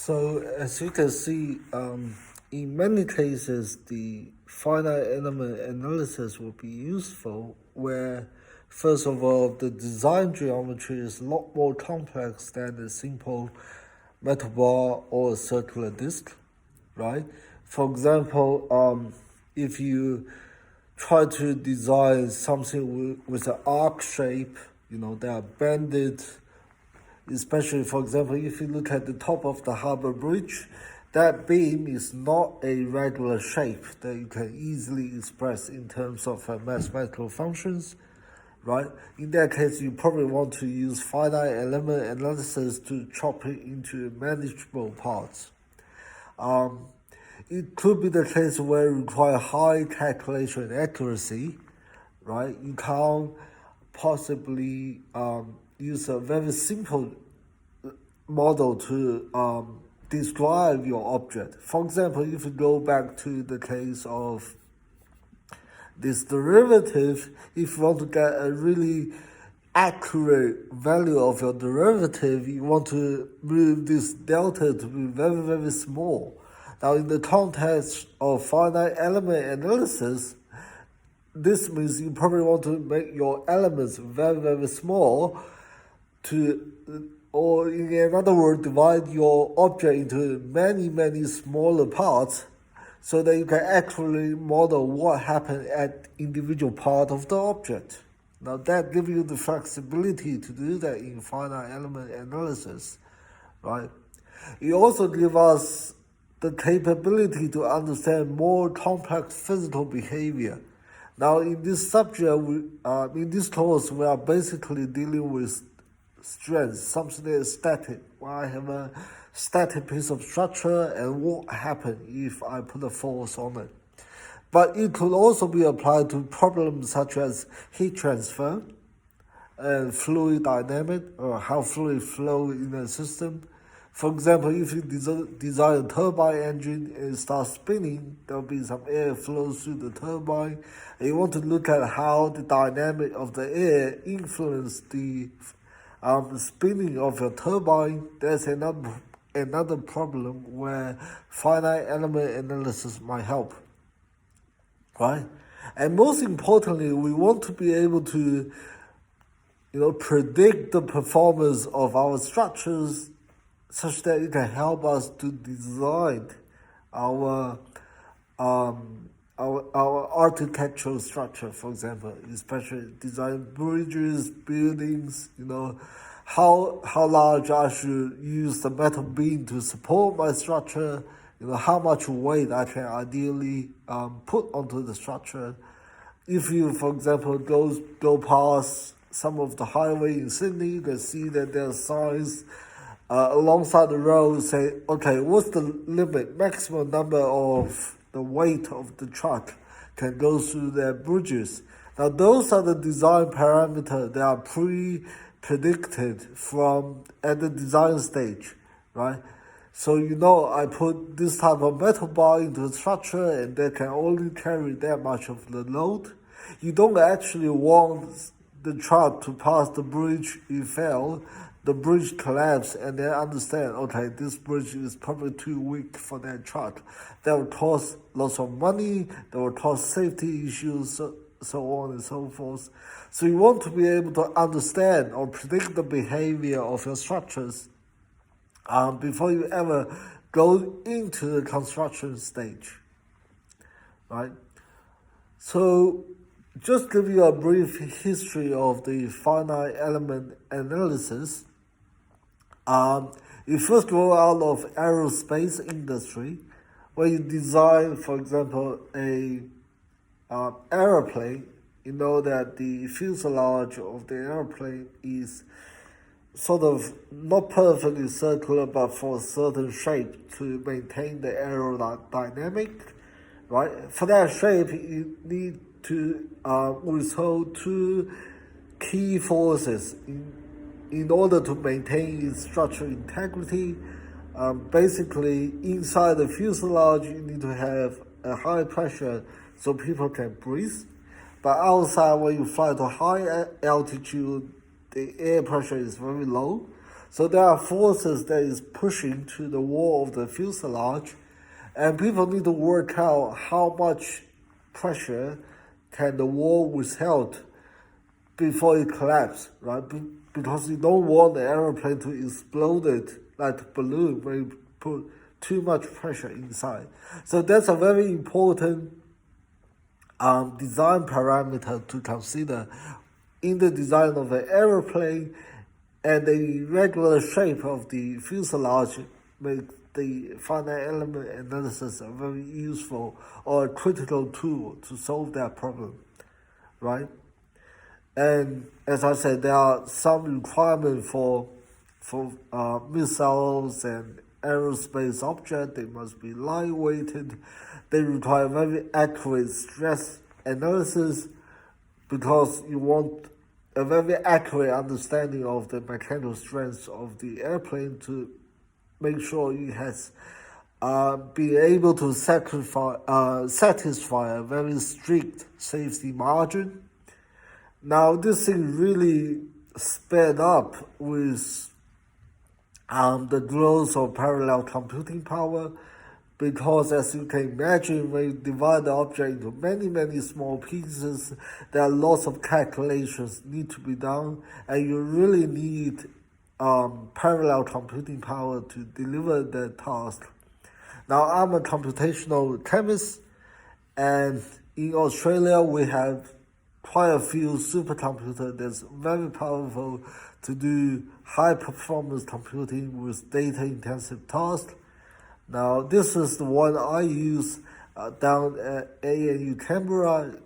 So as you can see, in many cases, the finite element analysis will be useful where, first of all, the design geometry is a lot more complex than a simple metal bar or a circular disc, right? For example, if you try to design something with an arc shape, they are bended, especially, for example, if you look at the top of the harbor bridge, that beam is not a regular shape that you can easily express in terms of mathematical functions, right? In that case, you probably want to use finite element analysis to chop it into manageable parts. It could be the case where you require high calculation accuracy, right? You can't possibly use a very simple model to describe your object. For example, if you go back to the case of this derivative, if you want to get a really accurate value of your derivative, you want to move this delta to be very, very small. Now, in the context of finite element analysis, this means you probably want to make your elements very, very small or in other words, divide your object into many, many smaller parts so that you can actually model what happened at individual part of the object. Now that gives you the flexibility to do that in finite element analysis, right? It also gives us the capability to understand more complex physical behavior. Now in this subject, in this course, we are basically dealing with strength, something that is static. Well, I have a static piece of structure and what happens if I put a force on it. But it could also be applied to problems such as heat transfer and fluid dynamic, or how fluid flow in a system. For example, if you design a turbine engine and start spinning, there will be some air flows through the turbine, and you want to look at how the dynamic of the air influence the spinning of your turbine. There's another problem where finite element analysis might help, right? And most importantly, we want to be able to, predict the performance of our structures such that it can help us to design our architectural structure, for example, especially design bridges, buildings, how large I should use the metal beam to support my structure, how much weight I can ideally put onto the structure. If you, for example, go past some of the highway in Sydney, you can see that there are signs alongside the road say, okay, what's the limit, maximum number of the weight of the truck can go through their bridges. Now, those are the design parameters that are pre-predicted from at the design stage, right? So, I put this type of metal bar into the structure and they can only carry that much of the load. You don't actually want the truck to pass the bridge, it fell, the bridge collapsed, and they understand, okay, this bridge is probably too weak for that truck. That will cost lots of money, that will cause safety issues, so on and so forth. So you want to be able to understand or predict the behavior of your structures before you ever go into the construction stage, right? So just give you a brief history of the finite element analysis. You first grow out of aerospace industry, where you design, for example, a airplane. You know that the fuselage of the airplane is sort of not perfectly circular, but for a certain shape to maintain the aerodynamic, right? For that shape, you need to withhold two key forces in order to maintain its structural integrity. Basically, inside the fuselage, you need to have a high pressure so people can breathe. But outside, when you fly to high altitude, the air pressure is very low. So there are forces that is pushing to the wall of the fuselage, and people need to work out how much pressure can the wall withhold before it collapses, right? Because you don't want the aeroplane to explode it like a balloon when you put too much pressure inside. So that's a very important design parameter to consider in the design of an aeroplane, and the irregular shape of the fuselage make the finite element analysis a very useful or a critical tool to solve that problem, right? And as I said, there are some requirements for missiles and aerospace objects. They must be lightweighted. They require very accurate stress analysis because you want a very accurate understanding of the mechanical strength of the airplane to make sure it has be able to satisfy a very strict safety margin. Now, this thing really sped up with the growth of parallel computing power, because as you can imagine, when you divide the object into many, many small pieces, there are lots of calculations need to be done, and you really need parallel computing power to deliver the task. Now, I'm a computational chemist, and in Australia, we have quite a few supercomputers that's very powerful to do high-performance computing with data-intensive tasks. Now, this is the one I use down at ANU Canberra.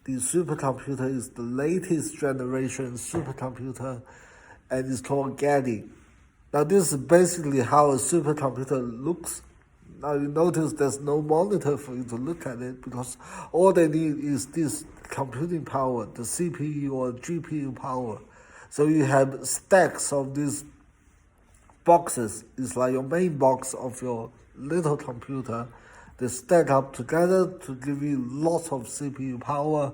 The supercomputer is the latest generation supercomputer, and it's called Gaddy. Now, this is basically how a supercomputer looks. Now, you notice there's no monitor for you to look at it because all they need is this computing power, the CPU or GPU power. So you have stacks of these boxes. It's like your main box of your little computer. They stack up together to give you lots of CPU power,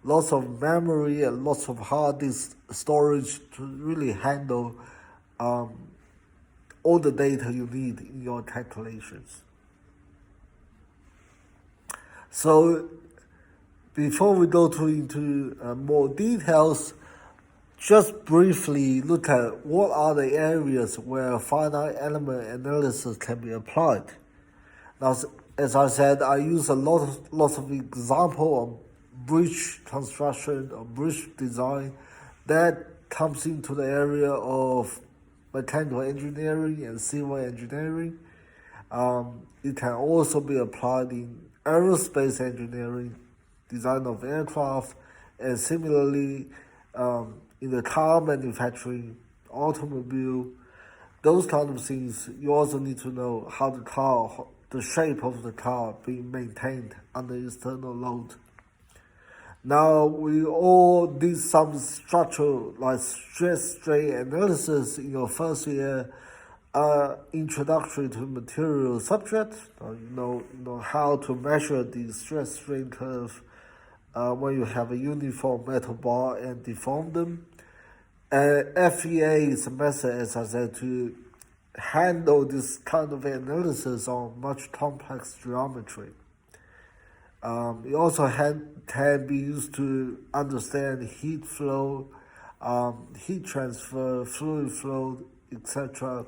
lots of memory, and lots of hard disk storage to really handle all the data you need in your calculations. So before we go into more details, just briefly look at what are the areas where finite element analysis can be applied. Now, as I said, I use lots of example of bridge construction or bridge design that comes into the area of mechanical engineering and civil engineering. It can also be applied in aerospace engineering, design of aircraft, and similarly in the car manufacturing, automobile, those kind of things. You also need to know how the shape of the car being maintained under external load. Now, we all did some structural, like stress strain analysis in your first year introductory to material subject. You know how to measure the stress strain curve when you have a uniform metal bar and deform them. FEA is a method, as I said, to handle this kind of analysis on much complex geometry. It also can be used to understand heat flow, heat transfer, fluid flow, etc.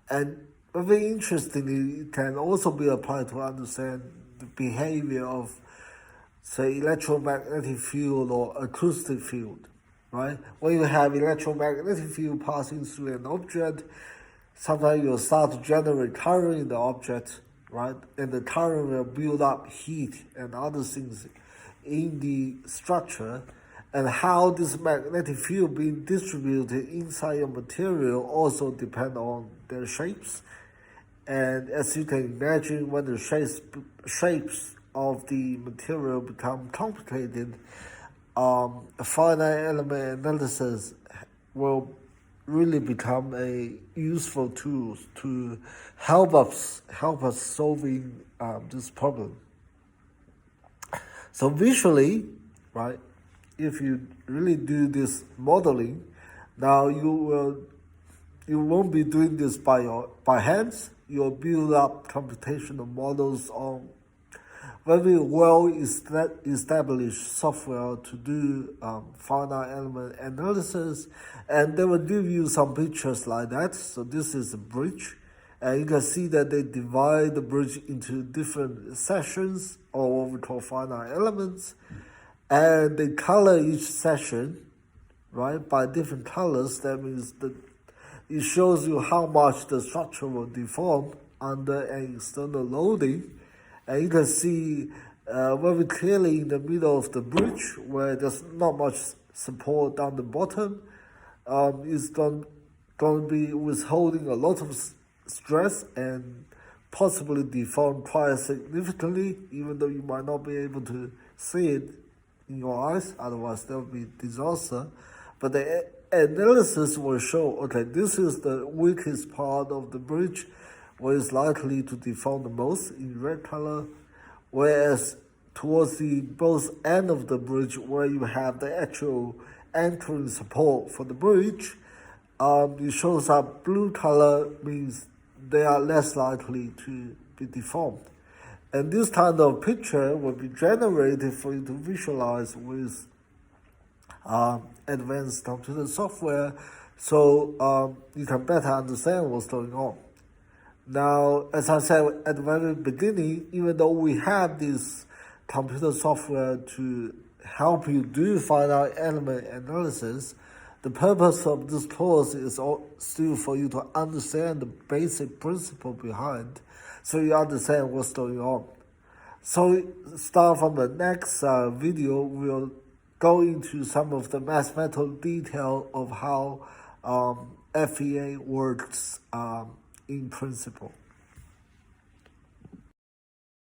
And very interestingly, it can also be applied to understand the behavior of, say, electromagnetic field or acoustic field, right? When you have electromagnetic field passing through an object, sometimes you'll start to generate current in the object, right? And the current will build up heat and other things in the structure. And how this magnetic field being distributed inside your material also depend on their shapes. And as you can imagine, when the shapes of the material become complicated, finite element analysis will really become a useful tool to help us solving this problem. So visually, right, if you really do this modeling, now you will you won't be doing this by hands. You'll build up computational models on very well established software to do finite element analysis, and they will give you some pictures like that. So this is a bridge, and you can see that they divide the bridge into different sections, or what we call finite elements, and they color each section, right, by different colors. That means that it shows you how much the structure will deform under an external loading. And you can see very clearly in the middle of the bridge, where there's not much support down the bottom, it's going to be withholding a lot of stress and possibly deform quite significantly, even though you might not be able to see it in your eyes, otherwise there will be disaster. But the analysis will show, okay, this is the weakest part of the bridge, where it's likely to deform the most in red color, whereas towards the both end of the bridge, where you have the actual anchoring support for the bridge, it shows up blue color, means they are less likely to be deformed. And this kind of picture will be generated for you to visualize with advanced computer software, so you can better understand what's going on. Now, as I said at the very beginning, even though we have this computer software to help you do finite element analysis, the purpose of this course is still for you to understand the basic principle behind, so you understand what's going on. So start from the next video, we'll go into some of the mathematical detail of how FEA works in principle.